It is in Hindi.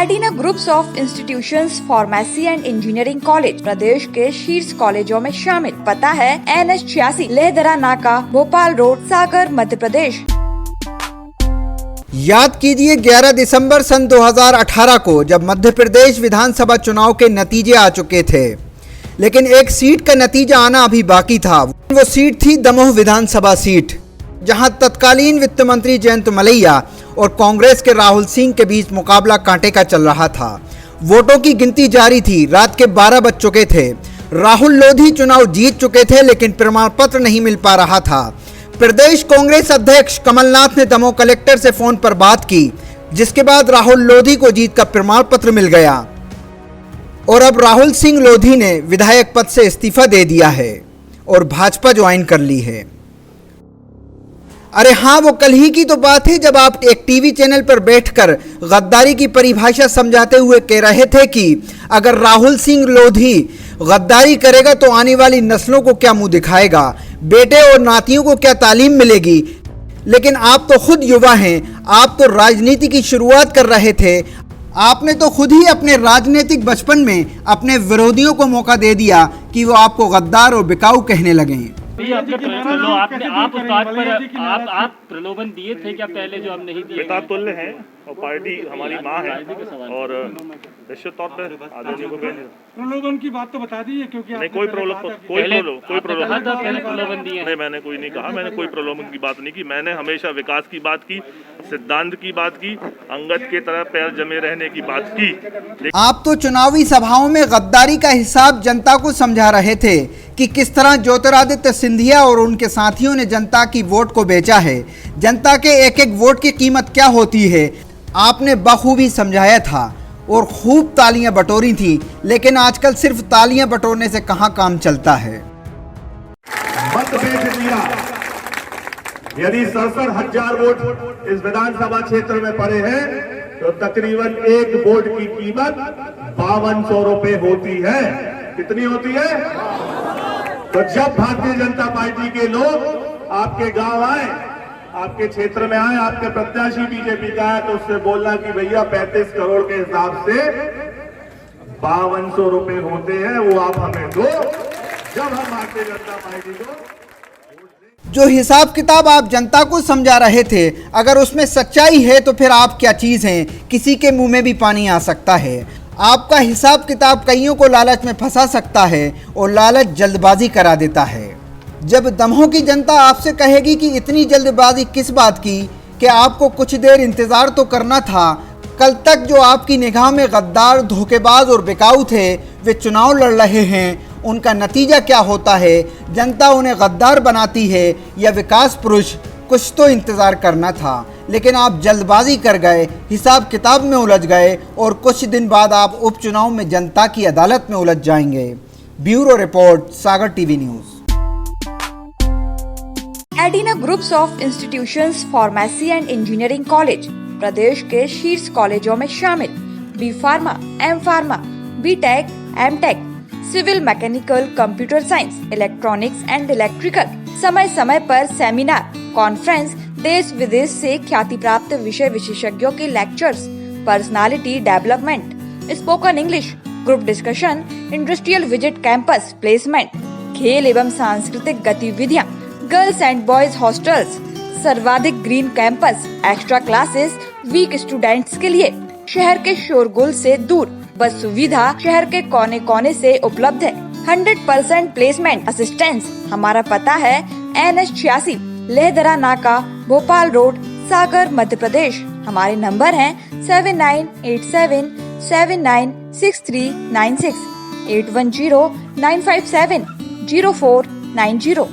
एडिना groups of institutions pharmacy and engineering college प्रदेश के शीर्ष कॉलेजों में शामिल। पता है NH86 लेहदरा नाका, भोपाल रोड, सागर, मध्य प्रदेश। याद कीजिए 11 दिसंबर सन 2018 को जब मध्य प्रदेश विधानसभा चुनाव के नतीजे आ चुके थे, लेकिन एक सीट का नतीजा आना अभी बाकी था। वो सीट थी दमोह विधानसभा सीट, जहां तत्कालीन वित्त मंत्री जयंत मलैया और कांग्रेस के राहुल सिंह के बीच मुकाबला कांटे का चल रहा था। वोटों की गिनती जारी थी। रात के 12 बज चुके थे। राहुल लोधी चुनाव जीत चुके थे, लेकिन प्रमाण पत्र नहीं मिल पा रहा था। प्रदेश कांग्रेस अध्यक्ष कमलनाथ ने दमोह कलेक्टर से फोन पर बात की, जिसके बाद राहुल लोधी को जीत का प्रमाण पत्र मिल गया और अब राहुल सिंह लोधी ने विधायक पद से इस्तीफा दे दिया है और भाजपा ज्वाइन कर ली है। अरे हाँ, वो कल ही की तो बात है जब आप एक टीवी चैनल पर बैठकर गद्दारी की परिभाषा समझाते हुए कह रहे थे कि अगर राहुल सिंह लोधी गद्दारी करेगा तो आने वाली नस्लों को क्या मुंह दिखाएगा, बेटे और नातियों को क्या तालीम मिलेगी। लेकिन आप तो खुद युवा हैं, आप तो राजनीति की शुरुआत कर रहे थे। आपने तो खुद ही अपने राजनीतिक बचपन में अपने विरोधियों को मौका दे दिया कि वो आपको गद्दार और बिकाऊ कहने लगें। आप प्रलोभन दिए थे क्या पहले, जो हम नहीं दिए? पिता तुल्य हैं और पार्टी हमारी माँ है और निश्चित तौर पर आदरणीय को प्रलोभन की बात तो बता दी है, क्योंकि नहीं कोई प्रलोभन नहीं, मैंने कोई नहीं कहा, मैंने कोई प्रलोभन की बात नहीं की। मैंने हमेशा विकास की बात की, सिद्धांत की बात की, अंगद के तरह पैर जमे रहने की बात की। आप तो चुनावी सभाओं में गद्दारी का हिसाब जनता को समझा रहे थे कि किस तरह ज्योतिरादित्य सिंधिया और उनके साथियों ने जनता की वोट को बेचा है, जनता के एक एक वोट की कीमत क्या होती है। आपने बखूबी समझाया था और खूब तालियां बटोरी थी, लेकिन आजकल सिर्फ तालियां बटोरने से कहां काम चलता है। मत बेच दिया। यदि 67,000 वोट इस विधानसभा क्षेत्र में पड़े हैं तो तकरीबन एक वोट की कीमत 5200 रुपए होती है। कितनी होती है? तो जब भारतीय जनता पार्टी के लोग आपके गांव आए, आपके क्षेत्र में आए, आपके प्रत्याशी बीजेपी का है, तो उससे बोलना कि भैया 35 करोड़ के हिसाब से 5200 रुपए होते हैं, वो आप हमें दो। जब हम भारतीय जनता पार्टी को जो हिसाब किताब आप जनता को समझा रहे थे, अगर उसमें सच्चाई है तो फिर आप क्या चीज़ हैं। किसी के मुंह में भी पानी आ सकता है। आपका हिसाब किताब कईयों को लालच में फंसा सकता है और लालच जल्दबाजी करा देता है। जब दमोह की जनता आपसे कहेगी कि इतनी जल्दबाजी किस बात की, कि आपको कुछ देर इंतज़ार तो करना था। कल तक जो आपकी निगाह में गद्दार, धोखेबाज और बिकाऊ थे, वे चुनाव लड़ रहे हैं। उनका नतीजा क्या होता है? जनता उन्हें गद्दार बनाती है या विकास पुरुष? कुछ तो इंतज़ार करना था, लेकिन आप जल्दबाजी कर गए, हिसाब किताब में उलझ गए और कुछ दिन बाद आप उपचुनाव में जनता की अदालत में उलझ जाएंगे। Bureau report, Sagar TV news. Adina groups of institutions pharmacy and engineering college प्रदेश के शीर्ष कॉलेजों में शामिल। B pharma, M pharma, B tech, M tech, civil mechanical, computer science, electronics and electrical. समय समय पर सेमिनार, कॉन्फ्रेंस, देश विदेश से ख्याति प्राप्त विषय विशेषज्ञों के lectures, personality development, spoken English, group discussion, industrial visit, campus placement, खेल एवं सांस्कृतिक गतिविधियाँ, गर्ल्स एंड बॉयज हॉस्टल्स, सर्वाधिक green campus, extra classes week students के लिए। शहर के शोरगुल से दूर, बस सुविधा शहर के कोने कोने से उपलब्ध है। 100% प्लेसमेंट असिस्टेंस। हमारा पता है NH86 लेहदरा नाका, भोपाल रोड, सागर, मध्य प्रदेश। हमारे नंबर हैं 7987796396, 8109570490।